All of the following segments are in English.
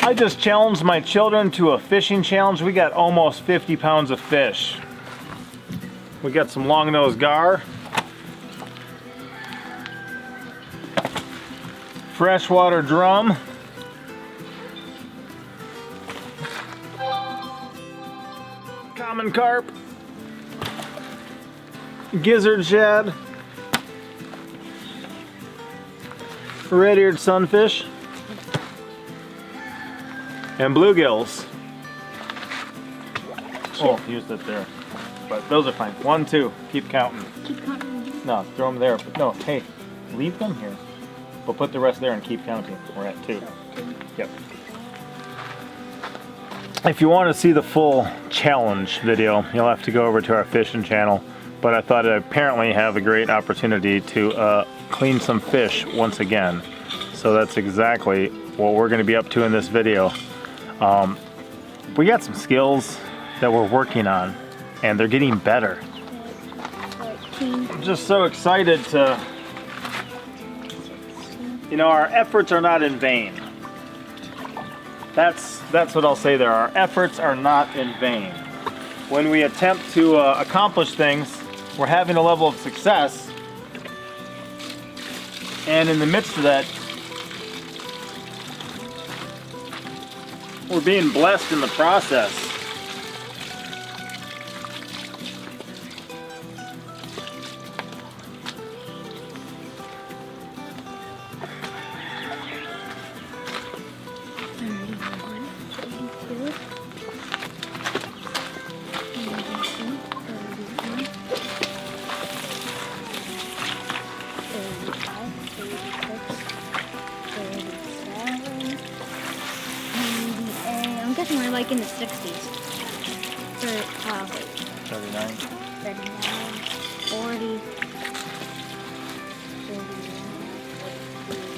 I just challenged my children to a fishing challenge. We got almost 50 pounds of fish. We got some long-nosed gar, freshwater drum, common carp, gizzard shad, red-eared sunfish, and bluegills. Oh, used it there. But those are fine. 1, 2. Keep counting. Keep counting. No, throw them there. But no, hey, leave them here. We'll put the rest there and keep counting. We're at 2. Yep. If you want to see the full challenge video, you'll have to go over to our fishing channel. But I thought I'd apparently have a great opportunity to clean some fish once again. So that's exactly what we're going to be up to in this video. We got some skills that we're working on, and they're getting better. I'm just so excited to, you know, our efforts are not in vain. That's what I'll say there. Our efforts are not in vain. When we attempt to accomplish things, we're having a level of success, and in the midst of that, we're being blessed in the process. I'm guessing we're like in the 60s. 39. 39, 40,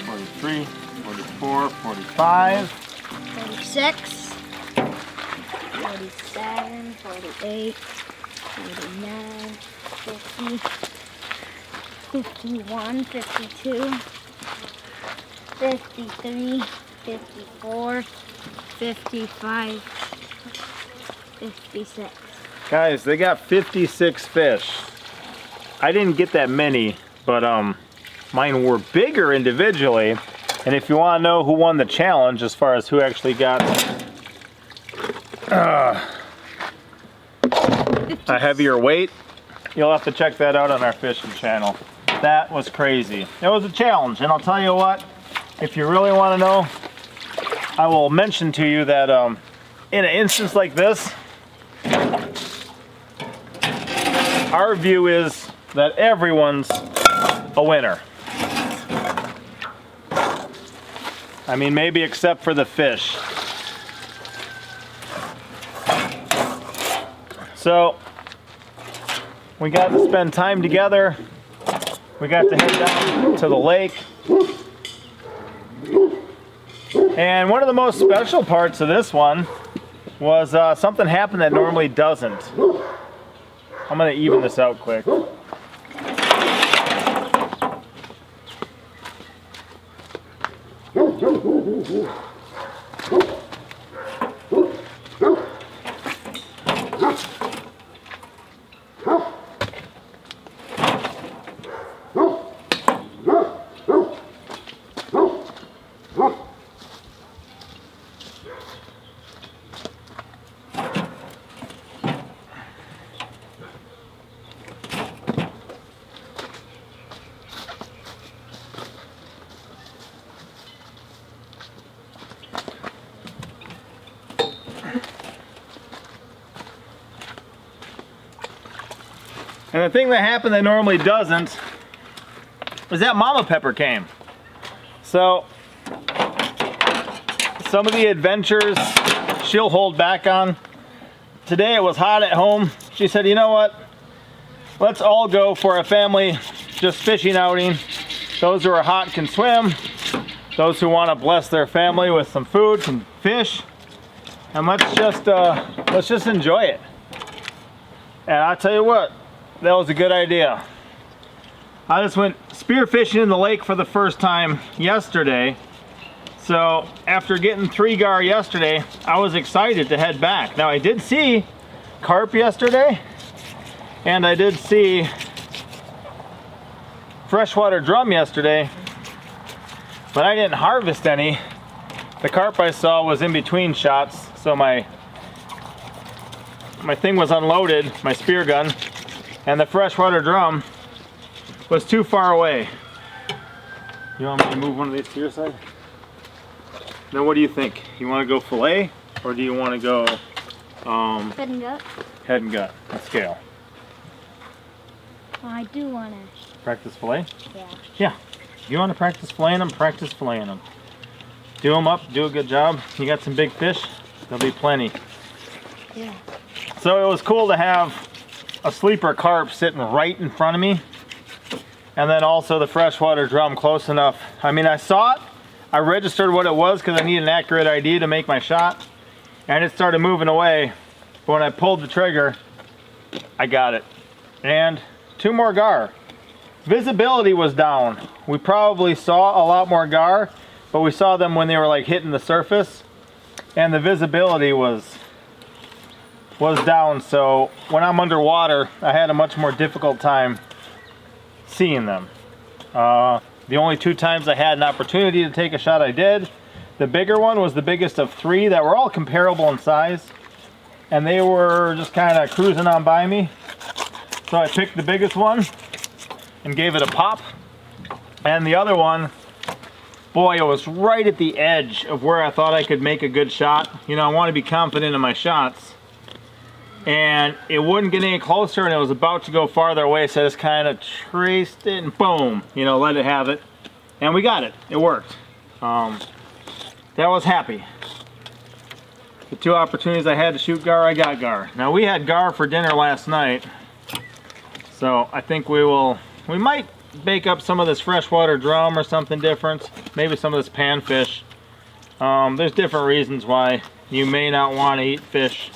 43, 44, 45. 46, 47, 48, 49, 50, 51, 52, 53, 54, 55, 56. Guys, they got 56 fish. I didn't get that many, but mine were bigger individually. And if you want to know who won the challenge as far as who actually got a heavier weight, you'll have to check that out on our fishing channel. That was crazy. It was a challenge, and I'll tell you what, if you really want to know, I will mention to you that in an instance like this, our view is that everyone's a winner. I mean, maybe except for the fish. So, we got to spend time together. We got to head down to the lake. And one of the most special parts of this one was something happened that normally doesn't. I'm going to even this out quick. And the thing that happened that normally doesn't is that Mama Pepper came. So some of the adventures she'll hold back on. Today it was hot at home. She said, you know what? Let's all go for a family just fishing outing. Those who are hot can swim. Those who want to bless their family with some food can fish. And let's just enjoy it. And I'll tell you what, that was a good idea. I just went spearfishing in the lake for the first time yesterday. So after getting 3 gar yesterday, I was excited to head back. Now I did see carp yesterday, and I did see freshwater drum yesterday, but I didn't harvest any. The carp I saw was in between shots, so my thing was unloaded, my spear gun, and the freshwater drum was too far away. You want me to move one of these to your side? Now what do you think? You want to go fillet, or do you want to go Head and gut. head and gut and scale? Well, I do want to. Practice fillet? Yeah. Yeah. You want to practice filleting them? Practice filleting them. Do them up, do a good job. You got some big fish? There'll be plenty. Yeah. So it was cool to have a sleeper carp sitting right in front of me, and then also the freshwater drum close enough. I mean, I saw it, I registered what it was because I need an accurate ID to make my shot, and it started moving away. But when I pulled the trigger, I got it. And 2 more gar. Visibility was down. We probably saw a lot more gar, but we saw them when they were like hitting the surface, and the visibility was down. So when I'm underwater, I had a much more difficult time seeing them. The only 2 times I had an opportunity to take a shot, I did. The bigger one was the biggest of 3 that were all comparable in size, and they were just kind of cruising on by me. So I picked the biggest one and gave it a pop. And the other one, boy, it was right at the edge of where I thought I could make a good shot. You know, I want to be confident in my shots. And it wouldn't get any closer, and it was about to go farther away, so I just kind of traced it and boom, you know, let it have it. And we got it. It worked. That was happy. The 2 opportunities I had to shoot gar, I got gar. Now we had gar for dinner last night, so I think we might bake up some of this freshwater drum or something different. Maybe some of this panfish. There's different reasons why you may not want to eat fish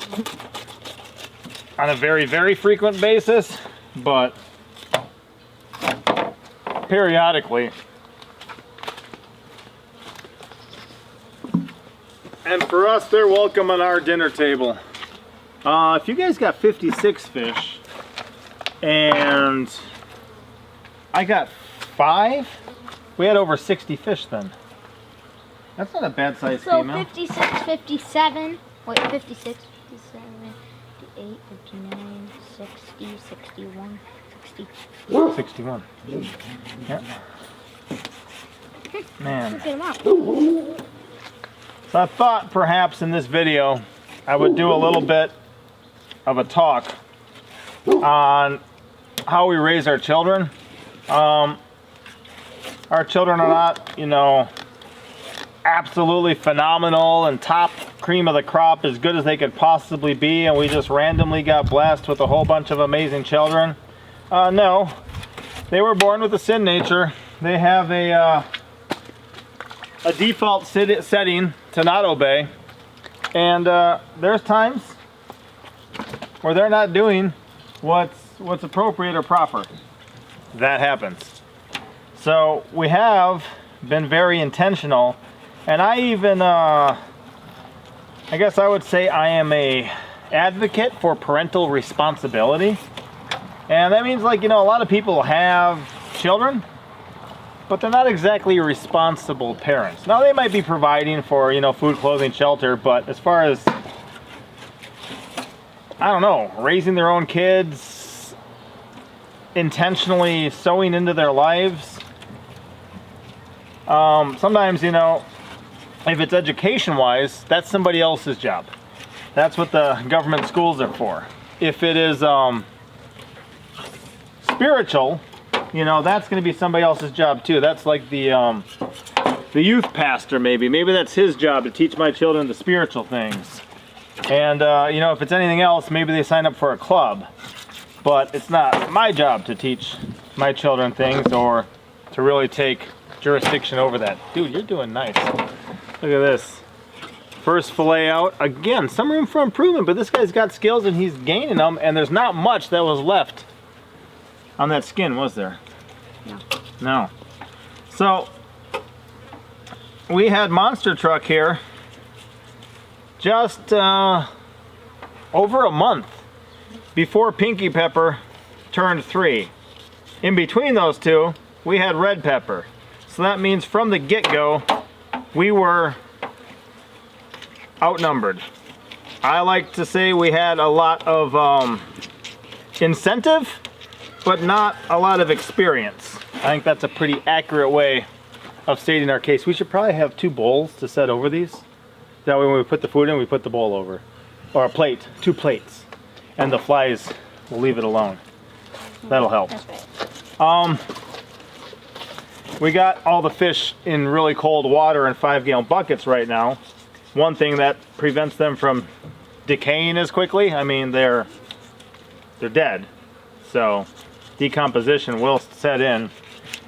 on a very, very frequent basis, but periodically. And for us, they're welcome on our dinner table. If you guys got 56 fish, and I got 5, we had over 60 fish then. That's not a bad size female. So 56, 57, wait, 56, 57, 58, 59, 60, 61, 60. 61. Yeah. Man. Look at them up. So I thought perhaps in this video I would do a little bit of a talk on how we raise our children. Our children are not, you know, absolutely phenomenal and top cream of the crop, as good as they could possibly be, and we just randomly got blessed with a whole bunch of amazing children. No, they were born with a sin nature. They have a default setting to not obey, and there's times where they're not doing what's appropriate or proper. That happens. So we have been very intentional, and I even I guess I would say I am a advocate for parental responsibility. And that means, like, you know, a lot of people have children, but they're not exactly responsible parents. Now, they might be providing for, you know, food, clothing, shelter, but as far as, I don't know, raising their own kids, intentionally sowing into their lives, sometimes, you know, if it's education-wise, that's somebody else's job. That's what the government schools are for. If it is spiritual, you know, that's going to be somebody else's job too. That's like the youth pastor, maybe. Maybe that's his job, to teach my children the spiritual things. And, you know, if it's anything else, maybe they sign up for a club. But it's not my job to teach my children things or to really take jurisdiction over that. Dude, you're doing nice. Look at this. First fillet out. Again, some room for improvement, but this guy's got skills and he's gaining them, and there's not much that was left on that skin, was there? No. No. So we had Monster Truck here just over a month before Pinky Pepper turned 3. In between those two, we had Red Pepper. So that means from the get-go, we were outnumbered. I like to say we had a lot of incentive, but not a lot of experience. I think that's a pretty accurate way of stating our case. We should probably have 2 bowls to set over these. That way when we put the food in, we put the bowl over. Or a plate, 2 plates. And the flies will leave it alone. That'll help. That's right. We got all the fish in really cold water in 5-gallon buckets right now. One thing that prevents them from decaying as quickly, I mean, they're dead. So decomposition will set in.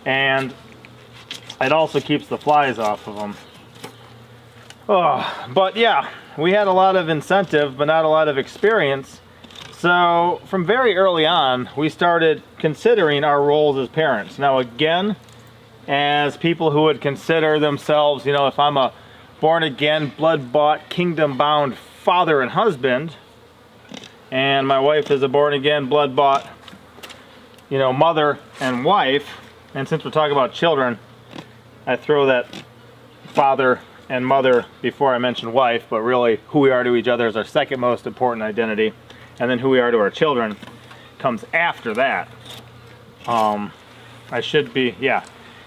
And it also keeps the flies off of them. Oh, but yeah, we had a lot of incentive, but not a lot of experience. So from very early on, we started considering our roles as parents. Now again, as people who would consider themselves, you know, if I'm a born-again, blood-bought, kingdom-bound father and husband, and my wife is a born-again, blood-bought, you know, mother and wife, and since we're talking about children, I throw that father and mother before I mention wife, but really who we are to each other is our second most important identity, and then who we are to our children comes after that. I should be, yeah.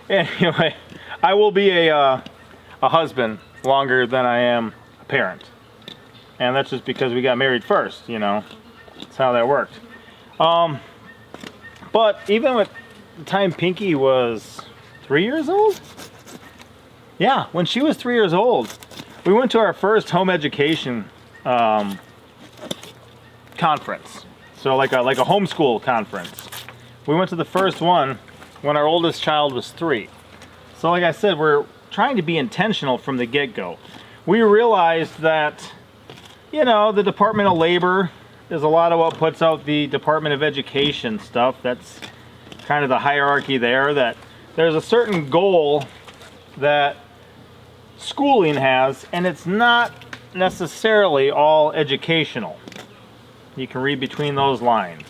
Anyway, I will be a husband longer than I am a parent. And that's just because we got married first, you know. That's how that worked. But even with the time Pinky was 3 years old? Yeah, when she was 3 years old, we went to our first home education conference. So like a homeschool conference. We went to the first one when our oldest child was 3. So like I said, we're trying to be intentional from the get-go. We realized that, you know, the Department of Labor is a lot of what puts out the Department of Education stuff. That's kind of the hierarchy there, that there's a certain goal that schooling has, and it's not necessarily all educational. You can read between those lines.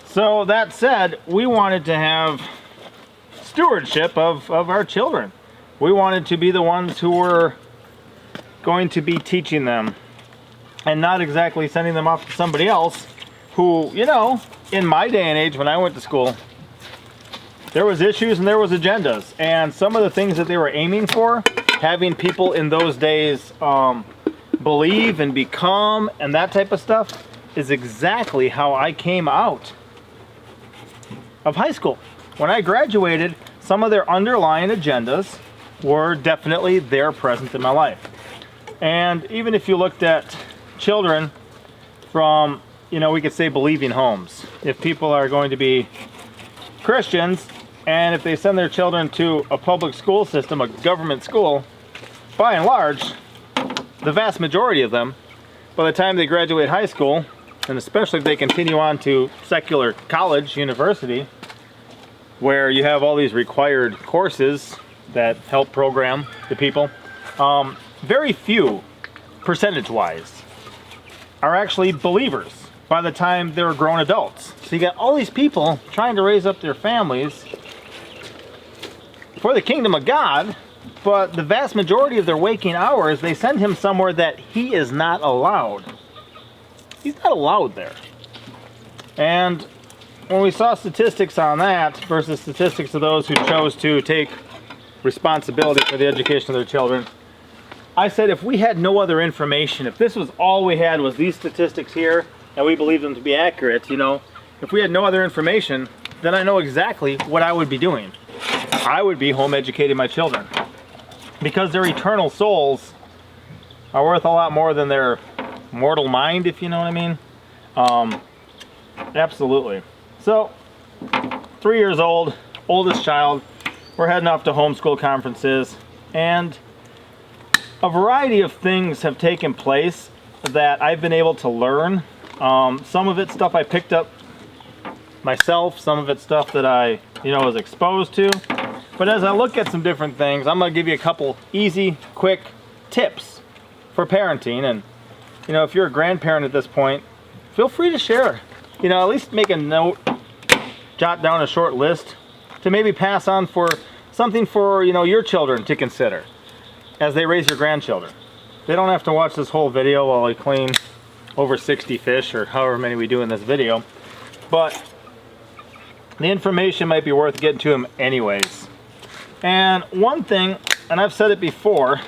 So that said, we wanted to have stewardship of our children. We wanted to be the ones who were going to be teaching them and not exactly sending them off to somebody else who, you know, in my day and age when I went to school, there was issues and there was agendas, and some of the things that they were aiming for, having people in those days believe and become and that type of stuff, is exactly how I came out of high school. When I graduated, some of their underlying agendas were definitely there present in my life. And even if you looked at children from, you know, we could say believing homes, if people are going to be Christians, and if they send their children to a public school system, a government school, by and large, the vast majority of them, by the time they graduate high school, and especially if they continue on to secular college, university, where you have all these required courses that help program the people, very few, percentage-wise, are actually believers by the time they're grown adults. So you got all these people trying to raise up their families for the kingdom of God, but the vast majority of their waking hours, they send him somewhere that he is not allowed. He's not allowed there. And when we saw statistics on that versus statistics of those who chose to take responsibility for the education of their children, I said if we had no other information, if this was all we had was these statistics here, and we believe them to be accurate, you know, if we had no other information, then I know exactly what I would be doing. I would be home educating my children, because their eternal souls are worth a lot more than their mortal mind, if you know what I mean. Absolutely. So 3 years old, oldest child, we're heading off to homeschool conferences, and a variety of things have taken place that I've been able to learn. Some of it stuff I picked up myself, some of it's stuff that I, was exposed to. But as I look at some different things, I'm going to give you a couple easy, quick tips for parenting. And, if you're a grandparent at this point, feel free to share. At least make a note, jot down a short list to maybe pass on for something for, your children to consider as they raise your grandchildren. They don't have to watch this whole video while I clean over 60 fish or however many we do in this video. But the information might be worth getting to them anyways. And one thing, and I've said it before,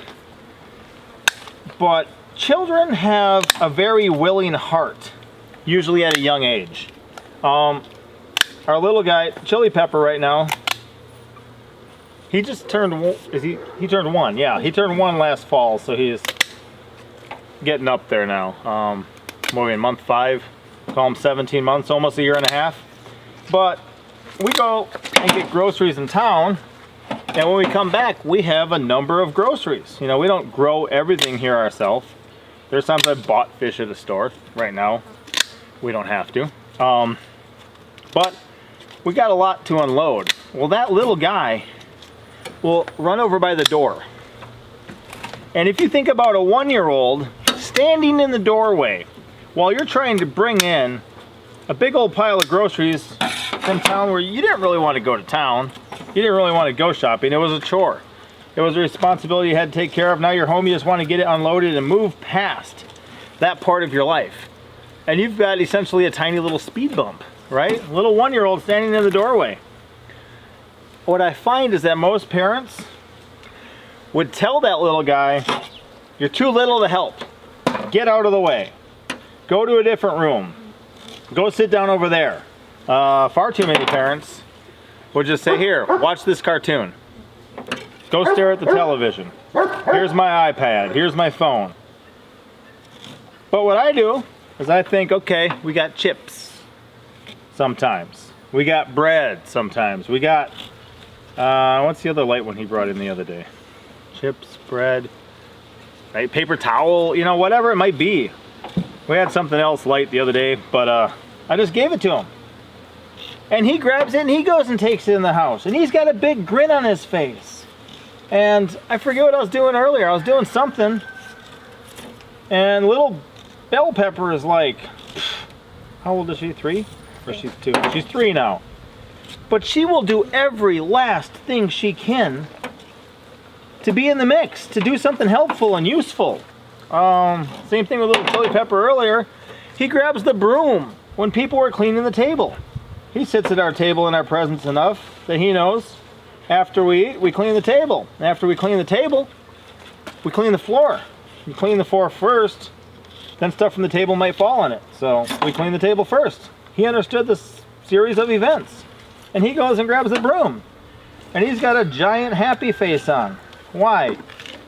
but children have a very willing heart, usually at a young age. Our little guy, Chili Pepper, right now, he just turned, he turned 1, yeah, he turned 1 last fall, so he's getting up there now. We're in month 5, call him 17 months, almost a year and a half. But we go and get groceries in town, and when we come back, we have a number of groceries. We don't grow everything here ourselves. There's times I bought fish at a store. Right now, we don't have to. But we got a lot to unload. Well, that little guy will run over by the door. And if you think about a 1-year-old standing in the doorway while you're trying to bring in a big old pile of groceries from town where you didn't really want to go to town, you didn't really want to go shopping, it was a chore. It was a responsibility you had to take care of. Now you're home, you just want to get it unloaded and move past that part of your life. And you've got essentially a tiny little speed bump, right? A little 1-year-old standing in the doorway. What I find is that most parents would tell that little guy, you're too little to help. Get out of the way. Go to a different room. Go sit down over there. Far too many parents would just say, here, watch this cartoon. Go stare at the television. Here's my iPad. Here's my phone. But what I do is I think, okay, we got chips sometimes. We got bread sometimes. We got, what's the other light one he brought in the other day? Chips, bread, right? Paper towel, whatever it might be. We had something else light the other day, but I just gave it to him. And he grabs it and he goes and takes it in the house. And he's got a big grin on his face. And I forget what I was doing earlier. I was doing something. And little Bell Pepper is like, how old is she? 3? Or she's 2? She's 3 now. But she will do every last thing she can to be in the mix, to do something helpful and useful. Same thing with little Chili Pepper earlier. He grabs the broom when people were cleaning the table. He sits at our table in our presence enough that he knows after we eat, we clean the table. After we clean the table, we clean the floor. You clean the floor first, then stuff from the table might fall on it. So we clean the table first. He understood this series of events. And he goes and grabs the broom. And he's got a giant happy face on. Why?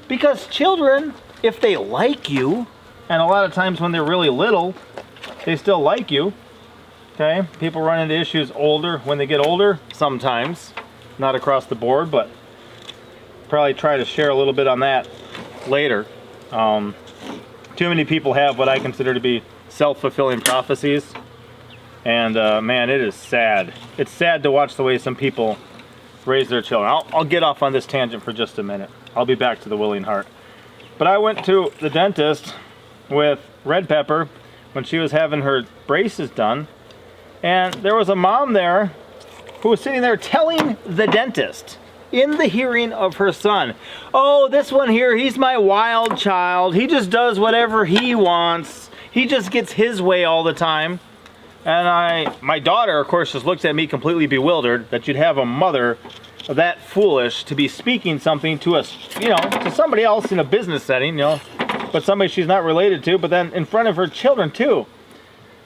Because children, if they like you, and a lot of times when they're really little, they still like you. Okay, people run into issues when they get older, sometimes. Not across the board, but probably try to share a little bit on that later. Too many people have what I consider to be self-fulfilling prophecies. And man, it is sad. It's sad to watch the way some people raise their children. I'll get off on this tangent for just a minute. I'll be back to the willing heart. But I went to the dentist with Red Pepper when she was having her braces done. And there was a mom there who was sitting there telling the dentist in the hearing of her son, oh, this one here, he's my wild child. He just does whatever he wants. He just gets his way all the time. And my daughter, of course, just looks at me completely bewildered that you'd have a mother that foolish to be speaking something to us, to somebody else in a business setting, but somebody she's not related to, but then in front of her children too.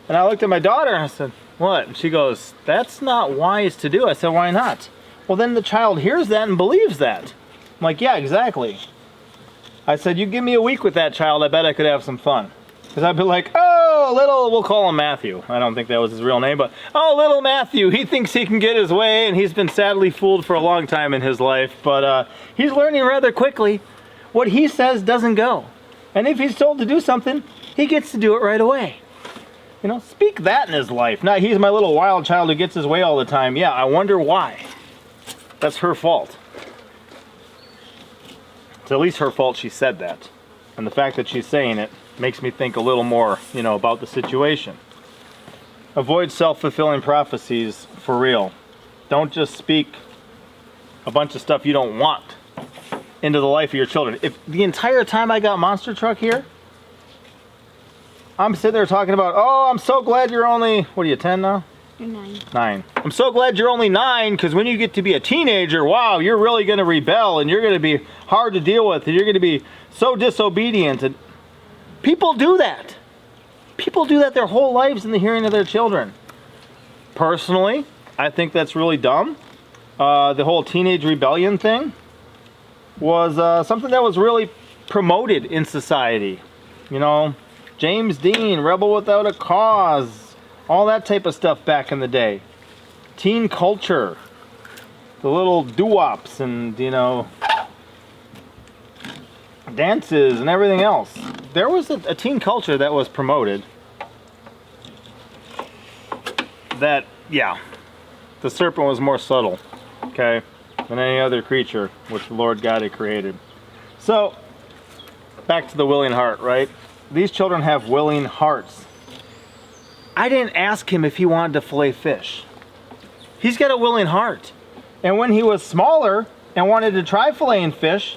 And I looked at my daughter and I said, what? And she goes, that's not wise to do. I said, why not? Well, then the child hears that and believes that. I'm like, yeah, exactly. I said, you give me a week with that child, I bet I could have some fun. Because I'd be like, oh, we'll call him Matthew. I don't think that was his real name, but, oh, little Matthew, he thinks he can get his way, and he's been sadly fooled for a long time in his life, but he's learning rather quickly. What he says doesn't go. And if he's told to do something, he gets to do it right away. You know, speak that in his life. Not he's my little wild child who gets his way all the time. Yeah, I wonder why. That's her fault. It's at least her fault she said that. And the fact that she's saying it makes me think a little more, you know, about the situation. Avoid self-fulfilling prophecies for real. Don't just speak a bunch of stuff you don't want into the life of your children. If the entire time I got Monster Truck here, I'm sitting there talking about, oh, I'm so glad you're only, what are you, 10 now? You're 9. 9. I'm so glad you're only 9, because when you get to be a teenager, wow, you're really going to rebel, and you're going to be hard to deal with, and you're going to be so disobedient. And people do that. People do that their whole lives in the hearing of their children. Personally, I think that's really dumb. The whole teenage rebellion thing was something that was really promoted in society. You know, James Dean, Rebel Without a Cause, all that type of stuff back in the day. Teen culture, the little doo-wops and, you know, dances and everything else. There was a teen culture that was promoted that, yeah, the serpent was more subtle, okay, than any other creature which the Lord God had created. So, back to the willing heart, right? These children have willing hearts. I didn't ask him if he wanted to fillet fish. He's got a willing heart. And when he was smaller and wanted to try filleting fish,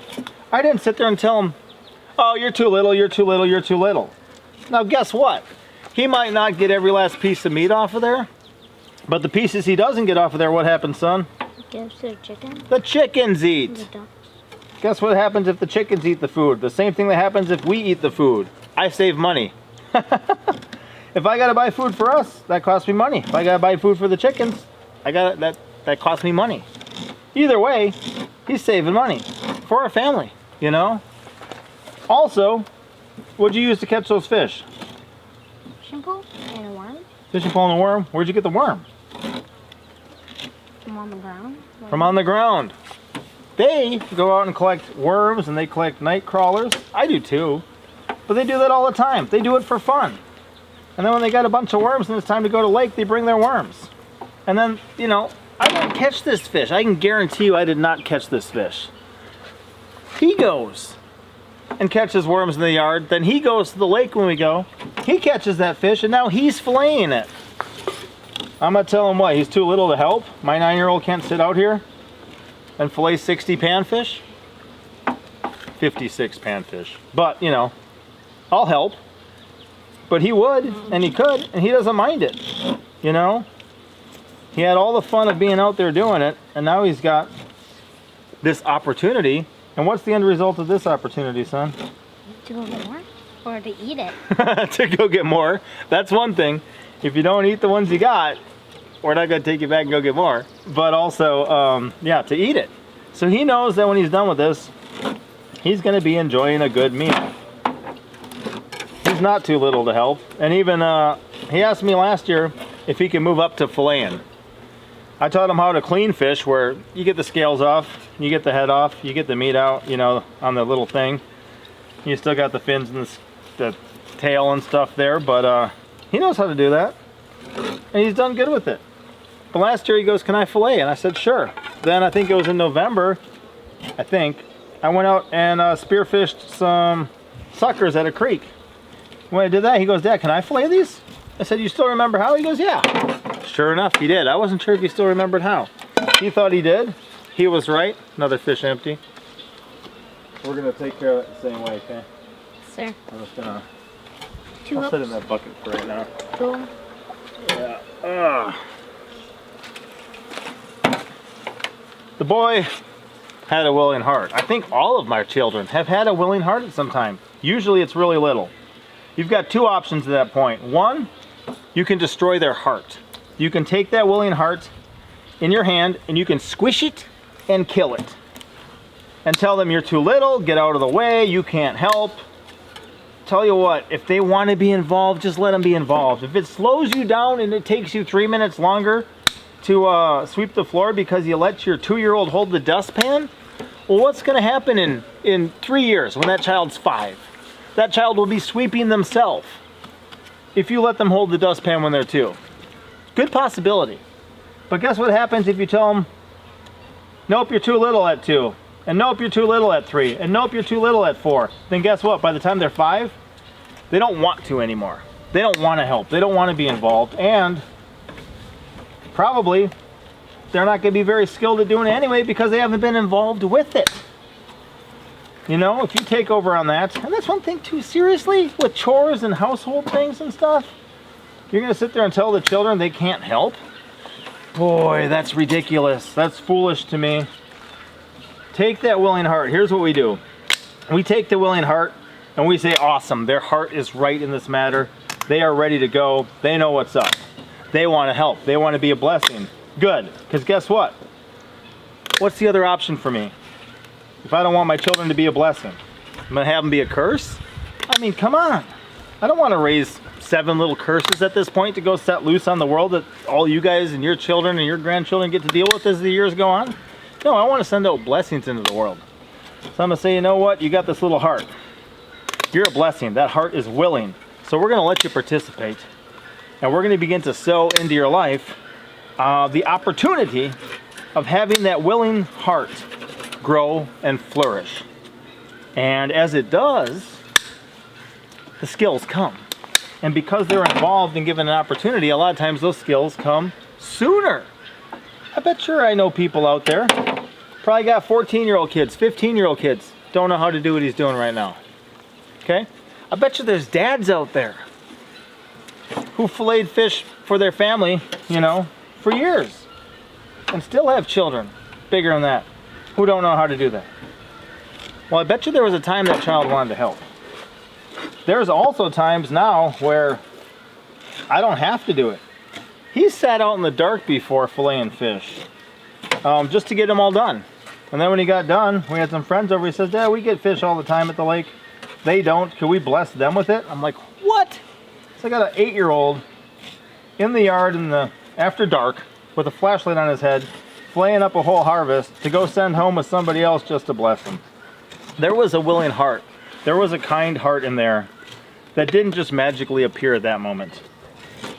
I didn't sit there and tell him, oh, you're too little, you're too little, you're too little. Now guess what? He might not get every last piece of meat off of there, but the pieces he doesn't get off of there, what happens, son? Gives to the chicken. The chickens eat. The ducks. Guess what happens if the chickens eat the food? The same thing that happens if we eat the food. I save money. If I gotta buy food for us, that costs me money. If I gotta buy food for the chickens, that costs me money. Either way, he's saving money for our family, you know? Also, what'd you use to catch those fish? Fishing pole and a worm. Fishing pole and a worm? Where'd you get the worm? From on the ground. From on the ground. They go out and collect worms and they collect night crawlers. I do too. But they do that all the time. They do it for fun. And then when they got a bunch of worms and it's time to go to lake, they bring their worms. And then, you know, I didn't catch this fish. I can guarantee you I did not catch this fish. He goes and catches worms in the yard. Then he goes to the lake when we go. He catches that fish and now he's filleting it. I'm going to tell him what, he's too little to help? My 9-year-old can't sit out here and fillet 60 panfish? 56 panfish. But, you know, I'll help. But he would, and he could, and he doesn't mind it, you know? He had all the fun of being out there doing it, and now he's got this opportunity. And what's the end result of this opportunity, son? To go get more? Or to eat it? To go get more. That's one thing. If you don't eat the ones you got, we're not going to take you back and go get more. But also, yeah, to eat it. So he knows that when he's done with this, he's going to be enjoying a good meal. He's not too little to help. And even, he asked me last year if he can move up to filleting. I taught him how to clean fish, where you get the scales off, you get the head off, you get the meat out, you know, on the little thing. You still got the fins and the tail and stuff there, but he knows how to do that. And he's done good with it. But last year he goes, can I fillet? And I said, sure. Then I think it was in November, I went out and spearfished some suckers at a creek. When I did that, he goes, Dad, can I fillet these? I said, you still remember how? He goes, yeah. Sure enough, he did. I wasn't sure if he still remembered how. He thought he did. He was right. Another fish empty. We're going to take care of it the same way, okay? Sir. I'm just going to... I'll sit in that bucket for right now. Cool. Yeah. The boy had a willing heart. I think all of my children have had a willing heart at some time. Usually it's really little. You've got two options at that point. One, you can destroy their heart. You can take that willing heart in your hand and you can squish it and kill it. And tell them you're too little, get out of the way, you can't help. Tell you what, if they want to be involved, just let them be involved. If it slows you down and it takes you 3 minutes longer to sweep the floor because you let your 2-year-old hold the dustpan, well, what's going to happen in 3 years when that child's 5? That child will be sweeping themselves. if you let them hold the dustpan when they're 2. Good possibility. But guess what happens if you tell them, nope, you're too little at 2, and nope, you're too little at 3, and nope, you're too little at 4. Then guess what? By the time they're 5, they don't want to anymore. They don't want to help. They don't want to be involved, and probably they're not going to be very skilled at doing it anyway because they haven't been involved with it. You know, if you take over on that, and that's one thing too, seriously, with chores and household things and stuff, you're going to sit there and tell the children they can't help? Boy, that's ridiculous. That's foolish to me. Take that willing heart. Here's what we do. We take the willing heart and we say, awesome, their heart is right in this matter. They are ready to go. They know what's up. They want to help. They want to be a blessing. Good, because guess what? What's the other option for me? If I don't want my children to be a blessing, I'm going to have them be a curse? I mean, come on. I don't want to raise 7 little curses at this point to go set loose on the world that all you guys and your children and your grandchildren get to deal with as the years go on. No, I want to send out blessings into the world. So I'm going to say, you know what? You got this little heart. You're a blessing. That heart is willing. So we're going to let you participate. And we're going to begin to sow into your life the opportunity of having that willing heart grow and flourish. And as it does, the skills come. And because they're involved and given an opportunity, a lot of times those skills come sooner. I bet sure I know people out there, probably got 14-year-old kids, 15-year-old kids, don't know how to do what he's doing right now. Okay? I bet you there's dads out there who filleted fish for their family, you know, for years. And still have children bigger than that who don't know how to do that. Well, I bet you there was a time that child wanted to help. There's also times now where I don't have to do it. He sat out in the dark before filleting fish just to get them all done. And then when he got done, we had some friends over. He says, Dad, we get fish all the time at the lake. They don't. Can we bless them with it? I'm like, what? So I got an 8-year-old in the yard after dark with a flashlight on his head, flaying up a whole harvest to go send home with somebody else just to bless them. There was a willing heart. There was a kind heart in there that didn't just magically appear at that moment.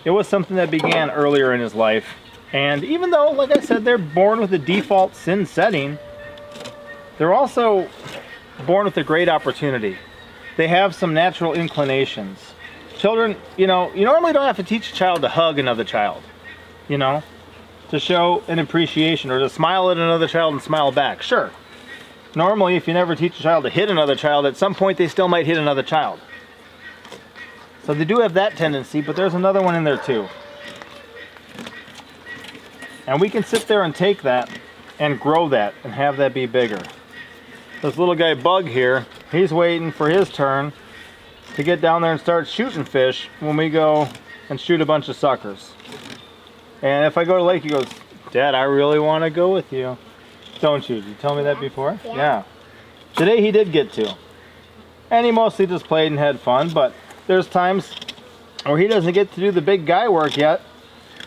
It was something that began earlier in his life. And even though, like I said, they're born with a default sin setting, they're also born with a great opportunity. They have some natural inclinations. Children, you know, you normally don't have to teach a child to hug another child, you know, to show an appreciation or to smile at another child and smile back. Sure. Normally, if you never teach a child to hit another child, at some point they still might hit another child. So they do have that tendency, but there's another one in there too. And we can sit there and take that and grow that and have that be bigger. This little guy Bug here, he's waiting for his turn to get down there and start shooting fish when we go and shoot a bunch of suckers. And if I go to the lake, he goes, Dad, I really want to go with you. Don't you? Did you tell me that before? Yeah. Today he did get to. And he mostly just played and had fun, but there's times where he doesn't get to do the big guy work yet,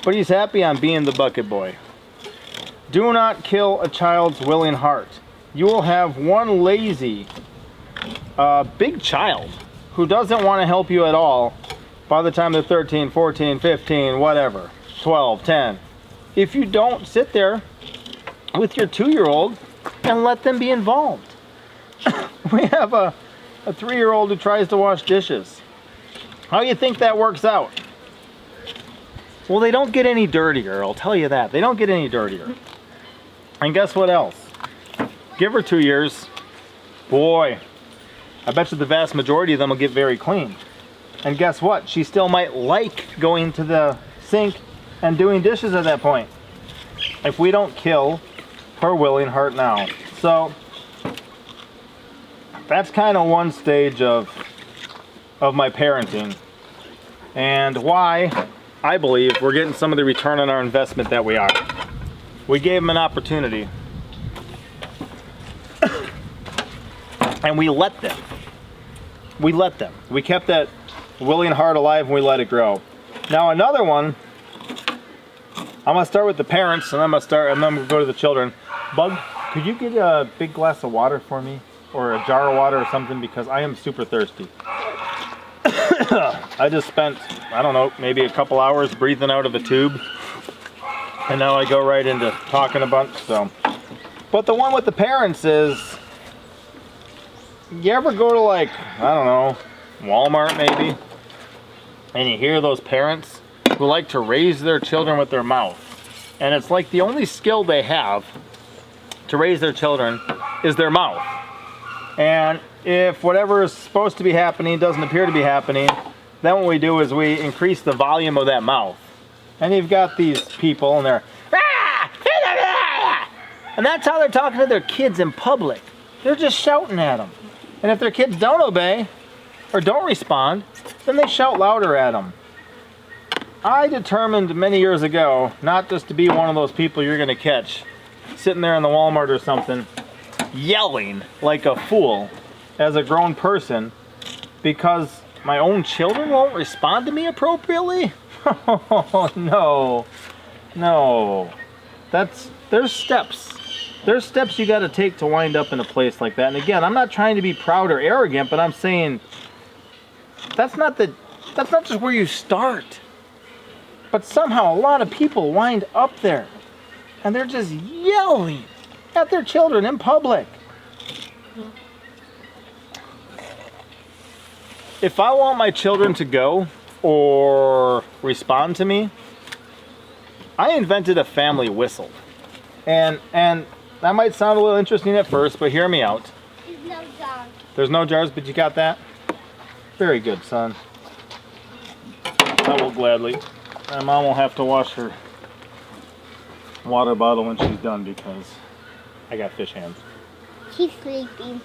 but he's happy on being the bucket boy. Do not kill a child's willing heart. You will have one lazy, big child who doesn't want to help you at all by the time they're 13, 14, 15, whatever, 12, 10. If you don't sit there with your 2-year-old and let them be involved. We have a 3-year-old who tries to wash dishes. How do you think that works out? Well, they don't get any dirtier, I'll tell you that. They don't get any dirtier. And guess what else? Give her 2 years. Boy, I bet you the vast majority of them will get very clean. And guess what? She still might like going to the sink and doing dishes at that point. If we don't kill her willing heart now. So that's kind of one stage of my parenting and why I believe we're getting some of the return on our investment that we are. We gave them an opportunity and we let them. We kept that willing heart alive and we let it grow. Now another one, I'm gonna start with the parents and then I'm gonna go to the children. Bug, could you get a big glass of water for me? Or a jar of water or something, because I am super thirsty. I just spent, I don't know, maybe a couple hours breathing out of a tube. And now I go right into talking a bunch, so. But the one with the parents is, you ever go to like, I don't know, Walmart maybe, and you hear those parents who like to raise their children with their mouth. And it's like the only skill they have to raise their children is their mouth. And if whatever is supposed to be happening doesn't appear to be happening, then what we do is we increase the volume of that mouth. And you've got these people and they're, and that's how they're talking to their kids in public. They're just shouting at them. And if their kids don't obey or don't respond, then they shout louder at them. I determined many years ago not just to be one of those people you're going to catch sitting there in the Walmart or something yelling like a fool as a grown person because my own children won't respond to me appropriately. Oh, no. There's steps you got to take to wind up in a place like that. And again, I'm not trying to be proud or arrogant, but I'm saying that's not just where you start. But somehow a lot of people wind up there and they're just yelling at their children in public. If I want my children to go or respond to me, I invented a family whistle. And that might sound a little interesting at first, but hear me out. There's no jars. There's no jars, but you got that? Very good, son. I will gladly. My mom will have to wash her water bottle when she's done because I got fish hands. She's sleeping.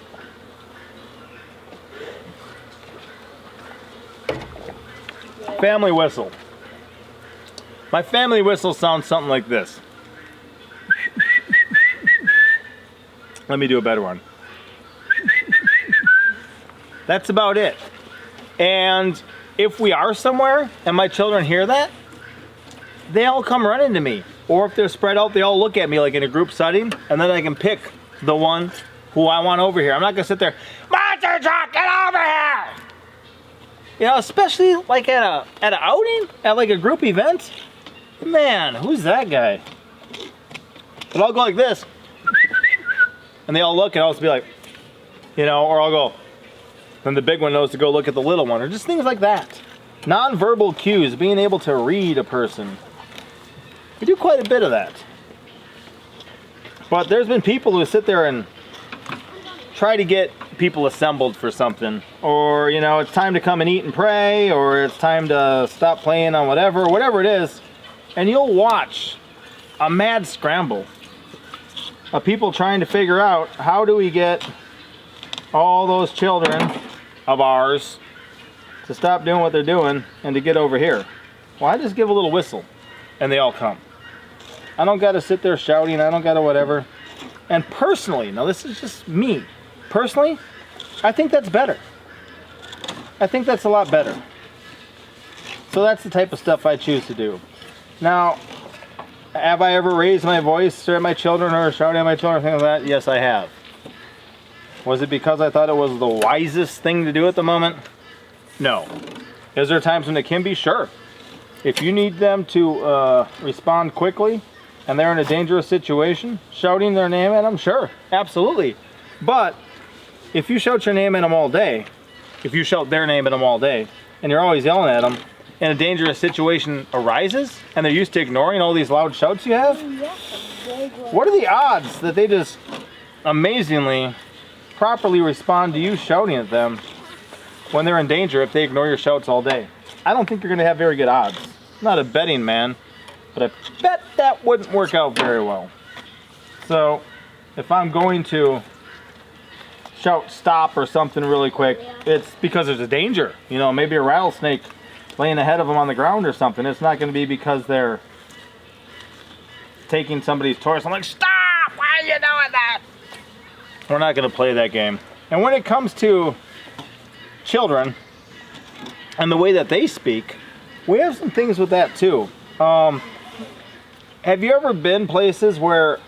Family whistle. My family whistle sounds something like this. Let me do a better one. That's about it. And if we are somewhere and my children hear that, they all come running to me. Or if they're spread out, they all look at me like in a group setting, and then I can pick the one who I want over here. I'm not gonna sit there, monster truck, get over here! You know, especially like at an outing, at like a group event. Man, who's that guy? But I'll go like this, and they all look, and I'll just be like, you know, or I'll go, then the big one knows to go look at the little one, or just things like that. Non-verbal cues, being able to read a person. We do quite a bit of that. But there's been people who sit there and try to get people assembled for something. Or, you know, it's time to come and eat and pray, or it's time to stop playing on whatever it is. And you'll watch a mad scramble of people trying to figure out how do we get all those children of ours to stop doing what they're doing and to get over here. Well, I just give a little whistle and they all come. I don't got to sit there shouting. I don't got to whatever. And personally, now this is just me. Personally, I think that's better. I think that's a lot better. So that's the type of stuff I choose to do. Now, have I ever raised my voice at my children or shouted at my children or things like that? Yes, I have. Was it because I thought it was the wisest thing to do at the moment? No. Is there times when it can be? Sure. If you need them to respond quickly and they're in a dangerous situation, shouting their name at them, sure, absolutely. But if you shout your name at them all day, if you shout their name at them all day, and you're always yelling at them, and a dangerous situation arises, and they're used to ignoring all these loud shouts you have, what are the odds that they just amazingly properly respond to you shouting at them when they're in danger if they ignore your shouts all day? I don't think you're going to have very good odds. I'm not a betting man, but I bet that wouldn't work out very well. So if I'm going to shout stop or something really quick, it's because there's a danger. You know, maybe a rattlesnake laying ahead of them on the ground or something. It's not going to be because they're taking somebody's toys. I'm like, stop! Why are you doing that? We're not going to play that game. And when it comes to children and the way that they speak, we have some things with that too. Have you ever been places where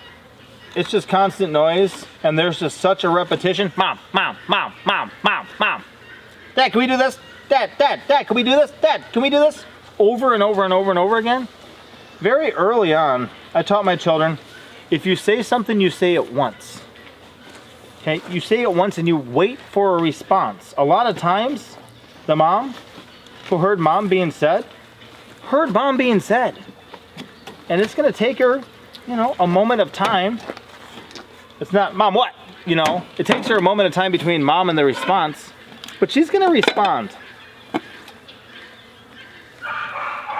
it's just constant noise and there's just such a repetition? Mom, mom, mom, mom, mom, mom. Dad, can we do this? Dad, can we do this? Dad, can we do this? Over and over and over and over again. Very early on, I taught my children, if you say something, you say it once. Okay, you say it once and you wait for a response. A lot of times, the mom who heard mom being said, and it's gonna take her, you know, a moment of time. It's not, Mom, what? You know, it takes her a moment of time between mom and the response, but she's gonna respond.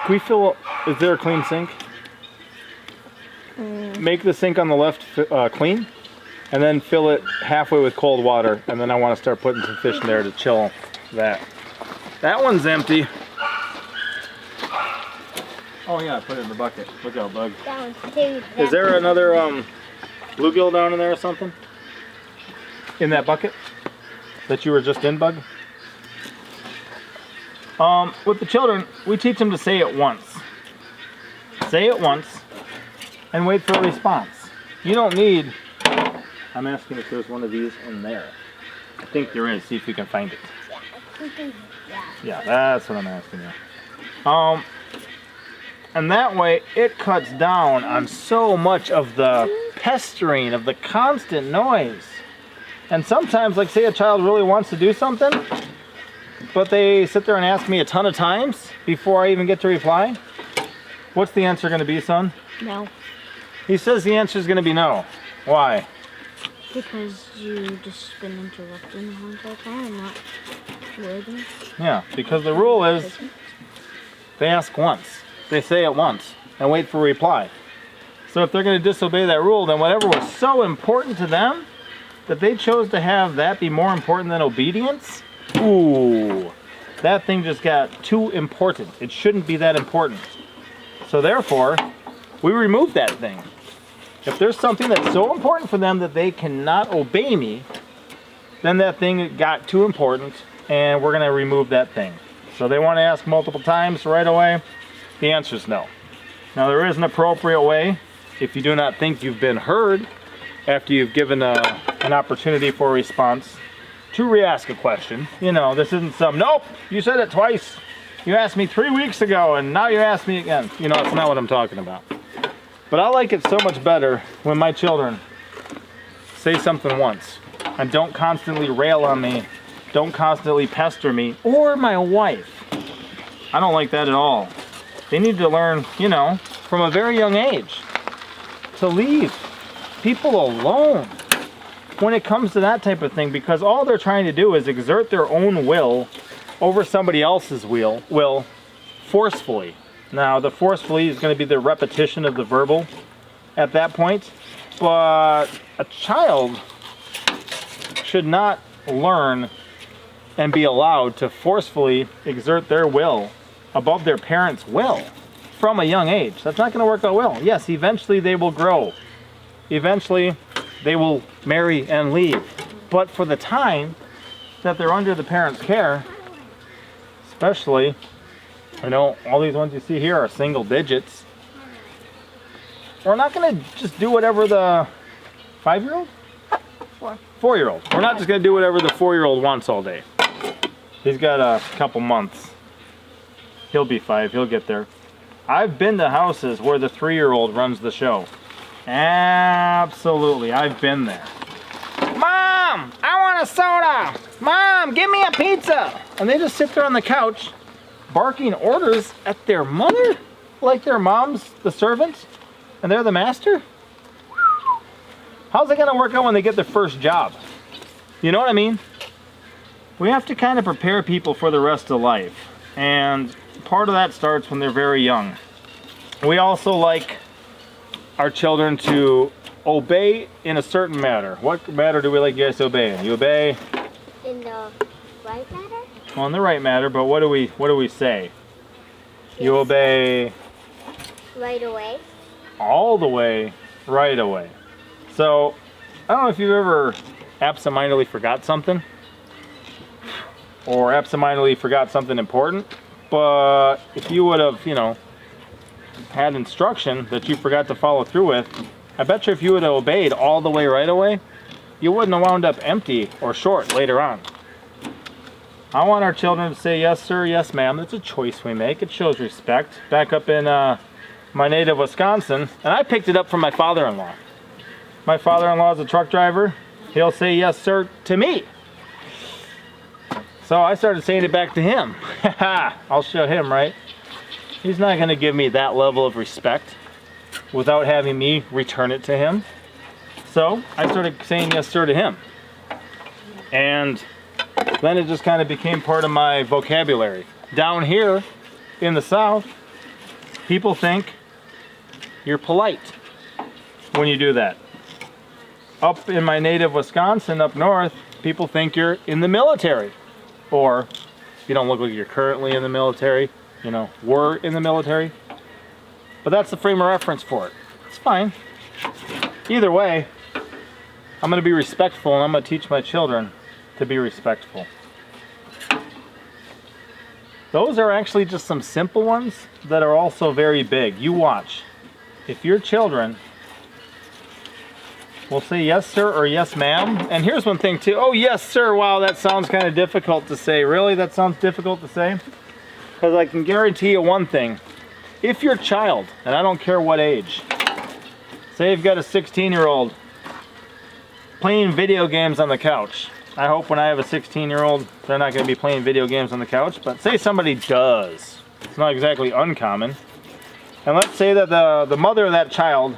Can we fill, is there a clean sink? Make the sink on the left clean, and then fill it halfway with cold water, and then I want to start putting some fish in there to chill that. That one's empty. Oh yeah, I put it in the bucket. Look out, bug. That one's too. Is there another bluegill down in there or something? In that bucket that you were just in, bug? With the children, we teach them to say it once. Say it once and wait for a response. You don't need, I'm asking if there's one of these in there. I think there is. See if you can find it. Yeah, that's what I'm asking you. And that way it cuts down on so much of the pestering, of the constant noise. And sometimes, like say a child really wants to do something, but they sit there and ask me a ton of times before I even get to reply. What's the answer going to be, son? No. He says the answer is going to be no. Why? Because you just been interrupting the whole entire time and not waiting. Yeah, because the rule is they ask once. They say it once and wait for a reply. So if they're going to disobey that rule, then whatever was so important to them that they chose to have that be more important than obedience, ooh, that thing just got too important. It shouldn't be that important. So therefore, we remove that thing. If there's something that's so important for them that they cannot obey me, then that thing got too important and we're going to remove that thing. So they want to ask multiple times right away. The answer is no. Now there is an appropriate way if you do not think you've been heard after you've given an opportunity for a response to re-ask a question. You know, this isn't some, nope, you said it twice. You asked me 3 weeks ago and now you asked me again. You know, that's not what I'm talking about. But I like it so much better when my children say something once and don't constantly rail on me, don't constantly pester me, or my wife. I don't like that at all. They need to learn, you know, from a very young age to leave people alone when it comes to that type of thing, because all they're trying to do is exert their own will over somebody else's will forcefully. Now, the forcefully is going to be the repetition of the verbal at that point, but a child should not learn and be allowed to forcefully exert their will above their parents' will from a young age. That's not going to work out well. Yes, eventually they will grow. Eventually they will marry and leave. But for the time that they're under the parents' care, especially, you know, all these ones you see here are single digits. We're not going to just do whatever the 5-year-old? 4-year-old. We're not just going to do whatever the 4-year-old wants all day. He's got a couple months. He'll be 5. He'll get there. I've been to houses where the 3-year-old runs the show. Absolutely. I've been there. Mom, I want a soda. Mom, give me a pizza. And they just sit there on the couch barking orders at their mother like their mom's the servant and they're the master. How's it going to work out when they get their first job? You know what I mean? We have to kind of prepare people for the rest of life. And part of that starts when they're very young. We also like our children to obey in a certain matter. What matter do we like you guys to obey in? You obey? In the right matter? Well, in the right matter, but what do we say? Yes. You obey right away. All the way, right away. So, I don't know if you've ever absentmindedly forgot something, or absentmindedly forgot something important, but if you would have, you know, had instruction that you forgot to follow through with, I bet you if you would have obeyed all the way right away, you wouldn't have wound up empty or short later on. I want our children to say yes sir, yes ma'am. It's a choice we make. It shows respect. Back up in my native Wisconsin, and I picked it up from my father-in-law. My father-in-law is a truck driver. He'll say yes sir to me. So I started saying it back to him. I'll show him, right? He's not going to give me that level of respect without having me return it to him. So I started saying yes sir to him. And then it just kind of became part of my vocabulary. Down here in the South, people think you're polite when you do that. Up in my native Wisconsin, up north, people think you're in the military. Or you don't look like you're currently in the military, you know, were in the military. But that's the frame of reference for it. It's fine. Either way, I'm going to be respectful, and I'm going to teach my children to be respectful. Those are actually just some simple ones that are also very big. You watch. If your children will say yes sir or yes ma'am, and here's one thing too. Oh yes sir, wow, that sounds kind of difficult to say. Really? That sounds difficult to say? Because I can guarantee you one thing. If your child, and I don't care what age, say you've got a 16-year-old playing video games on the couch. I hope when I have a 16-year-old, they're not going to be playing video games on the couch, but say somebody does. It's not exactly uncommon. And let's say that the mother of that child,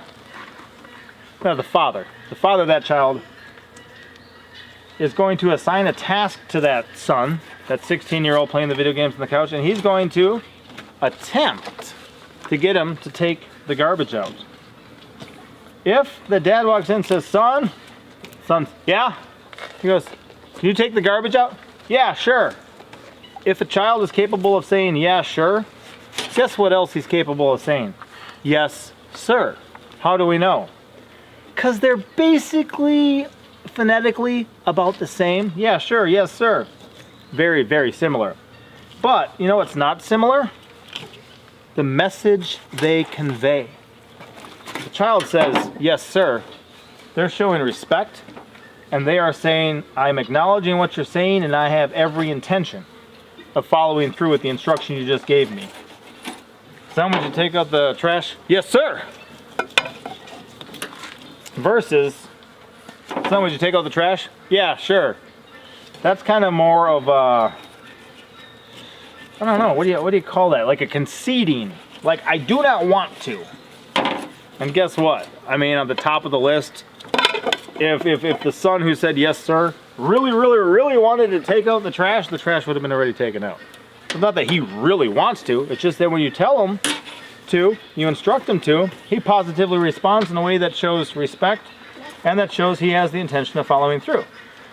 no, the father of that child is going to assign a task to that son, that 16-year-old playing the video games on the couch, and he's going to attempt to get him to take the garbage out. If the dad walks in and says, son, yeah? He goes, can you take the garbage out? Yeah, sure. If a child is capable of saying, yeah, sure, guess what else he's capable of saying? Yes, sir. How do we know? Because they're basically, phonetically, about the same. Yeah, sure, yes, sir. Very, very similar. But, you know what's not similar? The message they convey. The child says, yes, sir. They're showing respect, and they are saying, I'm acknowledging what you're saying, and I have every intention of following through with the instruction you just gave me. Son, would you take out the trash? Yes, sir. Versus, son, would you take out the trash? Yeah, sure. That's kind of more of a, I don't know, what do you call that? Like a conceding. Like, I do not want to. And guess what? I mean, on the top of the list, if the son who said yes, sir, really wanted to take out the trash would have been already taken out. It's not that he really wants to, it's just that when you tell him to, you instruct him to, he positively responds in a way that shows respect and that shows he has the intention of following through.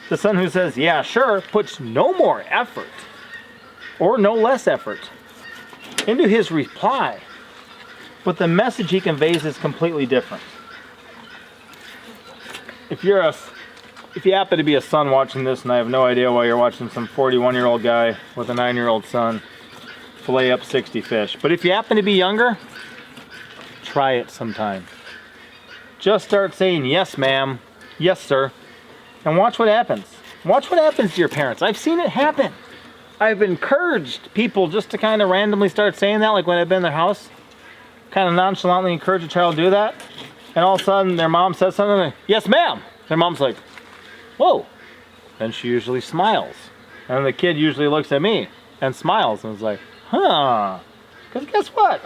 The son who says, yeah, sure, puts no more effort or no less effort into his reply, but the message he conveys is completely different. If you happen to be a son watching this, and I have no idea why you're watching some 41-year-old guy with a 9-year-old son fillet up 60 fish. But if you happen to be younger, try it sometime. Just start saying, yes, ma'am, yes, sir, and watch what happens. Watch what happens to your parents. I've seen it happen. I've encouraged people just to kind of randomly start saying that, like when I've been in their house, kind of nonchalantly encourage a child to do that, and all of a sudden their mom says something like, yes, ma'am. Their mom's like, whoa. Then she usually smiles. And the kid usually looks at me and smiles and is like, huh. Because guess what?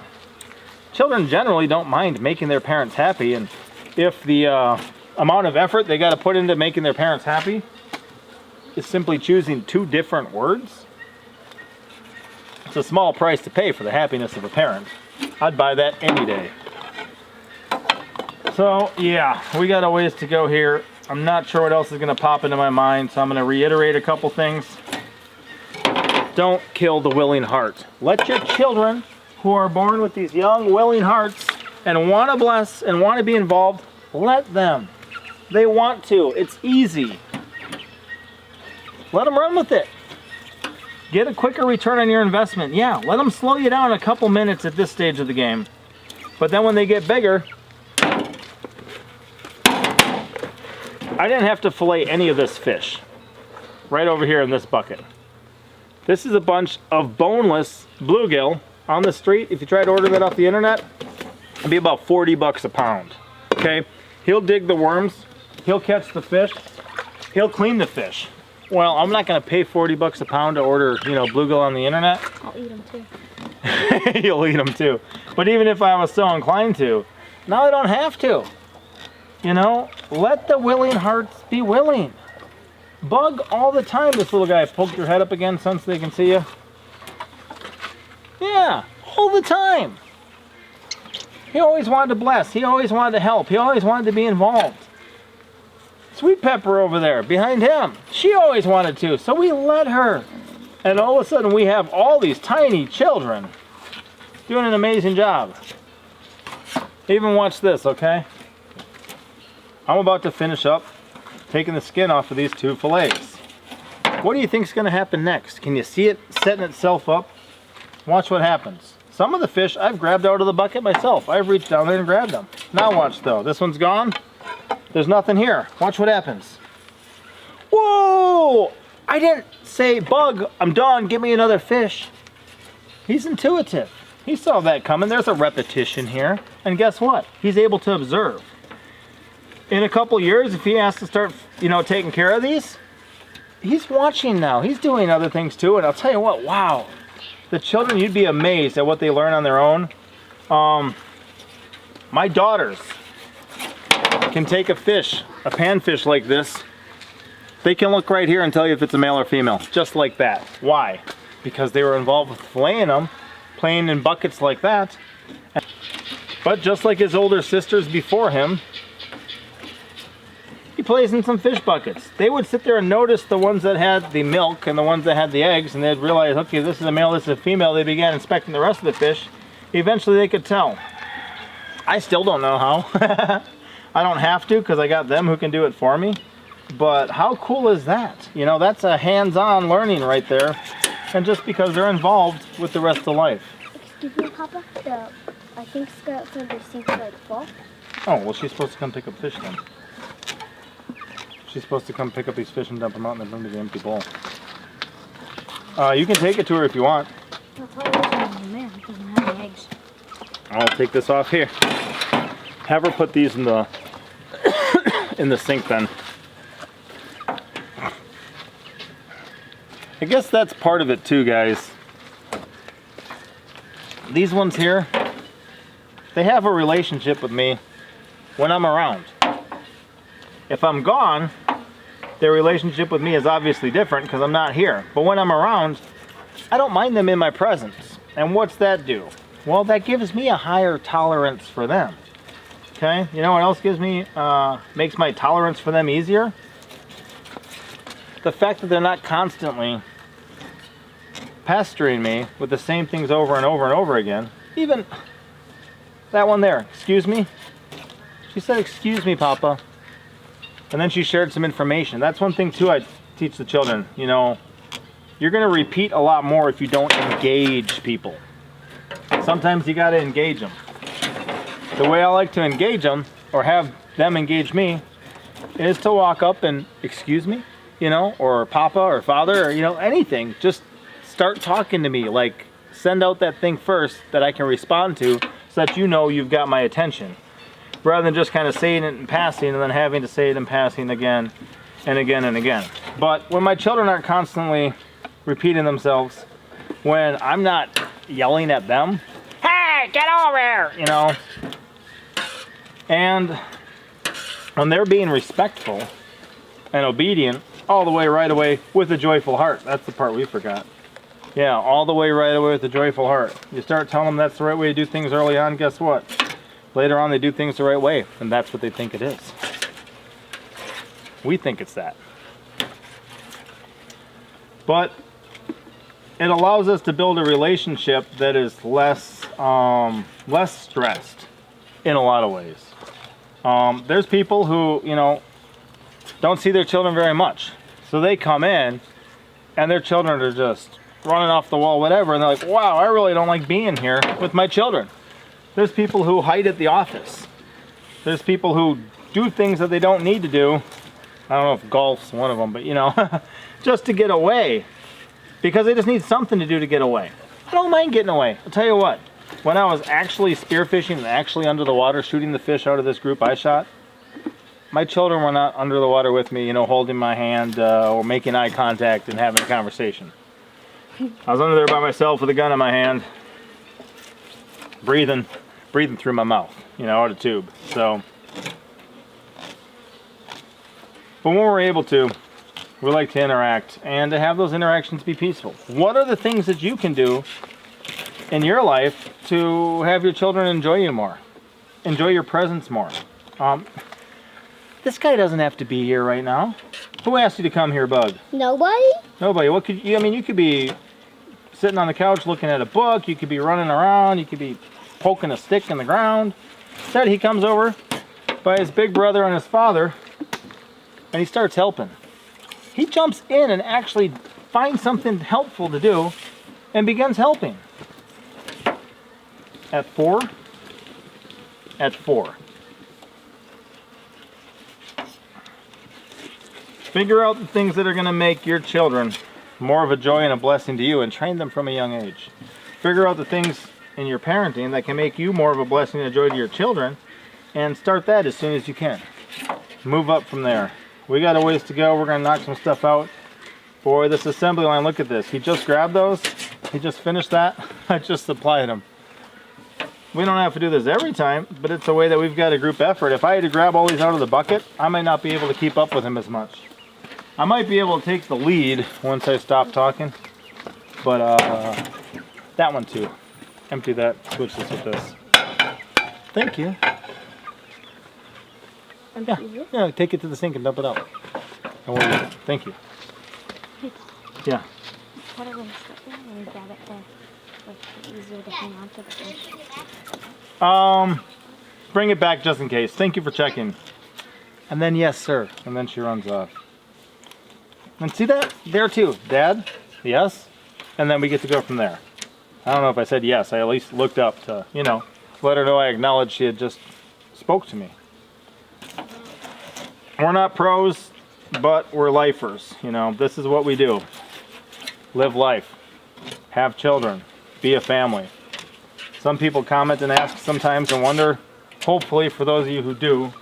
Children generally don't mind making their parents happy, and if the amount of effort they got to put into making their parents happy is simply choosing two different words, it's a small price to pay for the happiness of a parent. I'd buy that any day. So yeah, we got a ways to go here. I'm not sure what else is going to pop into my mind, so I'm going to reiterate a couple things. Don't kill the willing heart. Let your children who are born with these young, willing hearts and want to bless and want to be involved, let them. They want to. It's easy. Let them run with it. Get a quicker return on your investment. Yeah, let them slow you down a couple minutes at this stage of the game. But then when they get bigger, I didn't have to fillet any of this fish right over here in this bucket. This is a bunch of boneless bluegill on the street. If you try to order that off the internet, it'd be about 40 bucks a pound. Okay? He'll dig the worms, he'll catch the fish, he'll clean the fish. Well, I'm not gonna pay 40 bucks a pound to order, you know, bluegill on the internet. I'll eat them too. You'll eat them too. But even if I was so inclined to, now I don't have to. You know, let the willing hearts be willing. Bug all the time. This little guy, poke your head up again so they can see you. Yeah, all the time. He always wanted to bless. He always wanted to help. He always wanted to be involved. Sweet Pepper over there, behind him, she always wanted to, so we let her. And all of a sudden we have all these tiny children doing an amazing job. Even watch this, okay? I'm about to finish up taking the skin off of these 2 fillets. What do you think is going to happen next? Can you see it setting itself up? Watch what happens. Some of the fish I've grabbed out of the bucket myself. I've reached down there and grabbed them. Now watch though. This one's gone. There's nothing here. Watch what happens. Whoa! I didn't say, Bug, I'm done. Give me another fish. He's intuitive. He saw that coming. There's a repetition here. And guess what? He's able to observe. In a couple years, if he has to start, you know, taking care of these, he's watching now. He's doing other things too. And I'll tell you what, wow. The children, you'd be amazed at what they learn on their own. My daughters can take a fish, a panfish like this. They can look right here and tell you if it's a male or female, just like that. Why? Because they were involved with filleting them, playing in buckets like that. But just like his older sisters before him, he plays in some fish buckets. They would sit there and notice the ones that had the milk and the ones that had the eggs, and they'd realize, okay, this is a male, this is a female. They began inspecting the rest of the fish. Eventually they could tell. I still don't know how. I don't have to because I got them who can do it for me. But how cool is that? You know, that's a hands-on learning right there. And just because they're involved with the rest of life. Excuse me, Papa. I think Scout's in the sink like full. Oh, well, she's supposed to come pick up fish then. She's supposed to come pick up these fish and dump them out and then bring me the empty bowl. You can take it to her if you want. I'll probably the man because I have eggs. I'll take this off here. Have her put these in the in the sink then. I guess that's part of it too, guys. These ones here, they have a relationship with me when I'm around. If I'm gone, their relationship with me is obviously different because I'm not here. But when I'm around, I don't mind them in my presence. And what's that do? Well, that gives me a higher tolerance for them. Okay, you know what else gives me, makes my tolerance for them easier? The fact that they're not constantly pestering me with the same things over and over and over again. Even that one there, excuse me. She said, excuse me, Papa. And then she shared some information. That's one thing too I teach the children. You know, you're gonna repeat a lot more if you don't engage people. Sometimes you gotta engage them. The way I like to engage them, or have them engage me, is to walk up and, excuse me, you know, or Papa or Father, or, you know, anything. Just start talking to me. Like, send out that thing first that I can respond to so that you know you've got my attention. Rather than just kind of saying it in passing and then having to say it in passing again and again and again. But when my children aren't constantly repeating themselves, when I'm not yelling at them, hey, get over here, you know, and when they're being respectful and obedient all the way right away with a joyful heart. That's the part we forgot. Yeah, all the way right away with a joyful heart. You start telling them that's the right way to do things early on, guess what? Later on they do things the right way, and that's what they think it is. We think it's that. But it allows us to build a relationship that is less stressed in a lot of ways. There's people who, you know, don't see their children very much. So they come in and their children are just running off the wall, whatever, and they're like, wow, I really don't like being here with my children. There's people who hide at the office. There's people who do things that they don't need to do. I don't know if golf's one of them, but you know, just to get away because they just need something to do to get away. I don't mind getting away. I'll tell you what, when I was actually spearfishing and actually under the water shooting the fish out of this group I shot, my children were not under the water with me, you know, holding my hand or making eye contact and having a conversation. I was under there by myself with a gun in my hand, breathing through my mouth, you know, out of tube. So, but when we're able to, we like to interact and to have those interactions be peaceful. What are the things that you can do in your life to have your children enjoy you more, enjoy your presence more? This guy doesn't have to be here right now. Who asked you to come here, Bug? Nobody? Nobody. What could you? I mean, you could be sitting on the couch looking at a book. You could be running around. You could be poking a stick in the ground. Instead, he comes over by his big brother and his father, and he starts helping. He jumps in and actually finds something helpful to do and begins helping. At 4? At 4. Figure out the things that are going to make your children more of a joy and a blessing to you and train them from a young age. Figure out the things in your parenting that can make you more of a blessing and a joy to your children and start that as soon as you can. Move up from there. We got a ways to go. We're going to knock some stuff out. Boy, this assembly line, look at this. He just grabbed those. He just finished that. I just supplied him. We don't have to do this every time, but it's a way that we've got a group effort. If I had to grab all these out of the bucket, I might not be able to keep up with him as much. I might be able to take the lead once I stop talking, but that one too. Empty that, switch this with this. Thank you. Yeah, take it to the sink and dump it out. Thank you. Yeah. What are we going to grab it there? It's easier to hang on to the fish. Bring it back just in case. Thank you for checking. And then yes, sir. And then she runs off. And see that? There too. Dad? Yes? And then we get to go from there. I don't know if I said yes. I at least looked up to, you know, let her know I acknowledged she had just spoke to me. We're not pros, but we're lifers. You know, this is what we do. Live life. Have children. Be a family. Some people comment and ask sometimes and wonder, hopefully for those of you who do,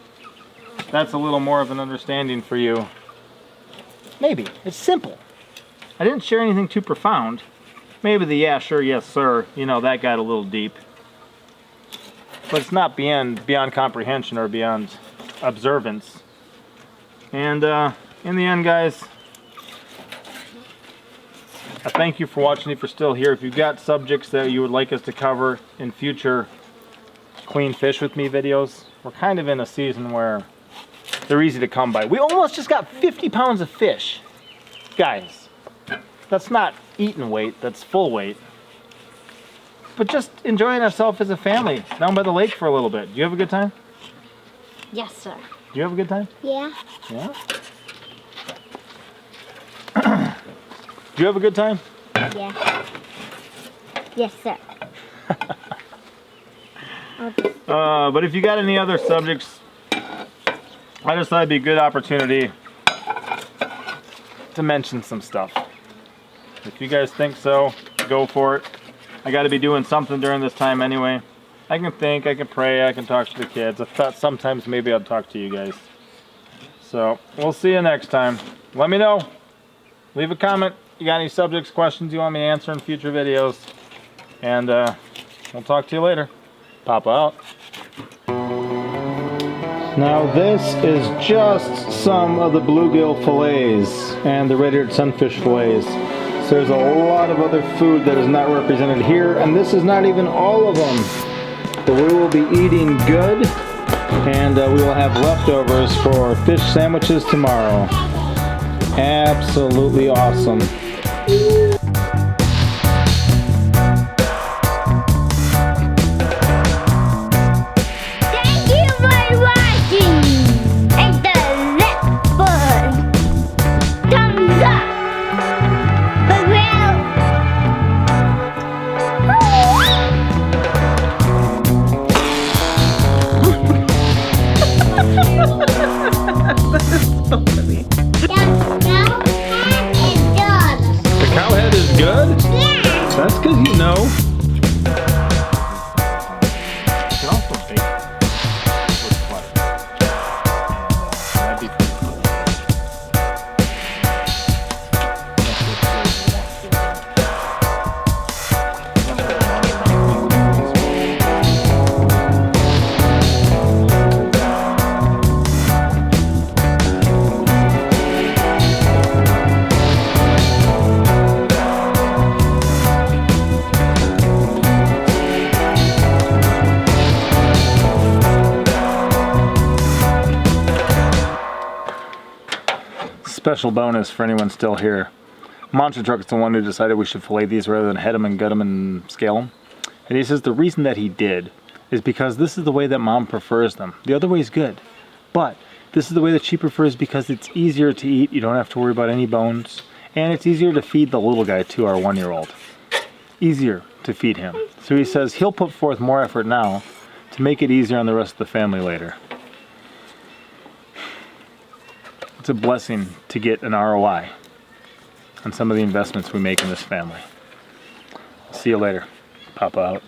that's a little more of an understanding for you. Maybe. It's simple. I didn't share anything too profound. Maybe the yeah, sure, yes, sir, you know, that got a little deep. But it's not beyond comprehension or beyond observance. And in the end, guys, I thank you for watching. If you're still here, if you've got subjects that you would like us to cover in future Clean Fish With Me videos, we're kind of in a season where they're easy to come by. We almost just got 50 pounds of fish. Guys, that's not eating weight, that's full weight. But just enjoying ourselves as a family down by the lake for a little bit. Do you have a good time? Yes, sir. Do you have a good time? Yeah. Yeah? Do you have a good time? Yeah. Yes, sir. But if you got any other subjects, I just thought it'd be a good opportunity to mention some stuff. If you guys think so, go for it. I got to be doing something during this time anyway. I can think, I can pray, I can talk to the kids. I thought sometimes maybe I'll talk to you guys. So, we'll see you next time. Let me know. Leave a comment. You got any subjects, questions you want me to answer in future videos. And we'll talk to you later. Papa out. Now this is just some of the bluegill fillets and the red-eared sunfish fillets. So there's a lot of other food that is not represented here, and this is not even all of them. But we will be eating good, and we will have leftovers for fish sandwiches tomorrow. Absolutely awesome. Thank you for watching. Hit the like button. Thumbs up. The cow head is Special bonus for anyone still here. Monster Truck is the one who decided we should fillet these rather than head them and gut them and scale them. And he says the reason that he did is because this is the way that Mom prefers them. The other way is good, but this is the way that she prefers because it's easier to eat. You don't have to worry about any bones. And it's easier to feed the little guy too, our 1-year-old. Easier to feed him. So he says he'll put forth more effort now to make it easier on the rest of the family later. It's a blessing to get an ROI on some of the investments we make in this family. See you later. Papa out.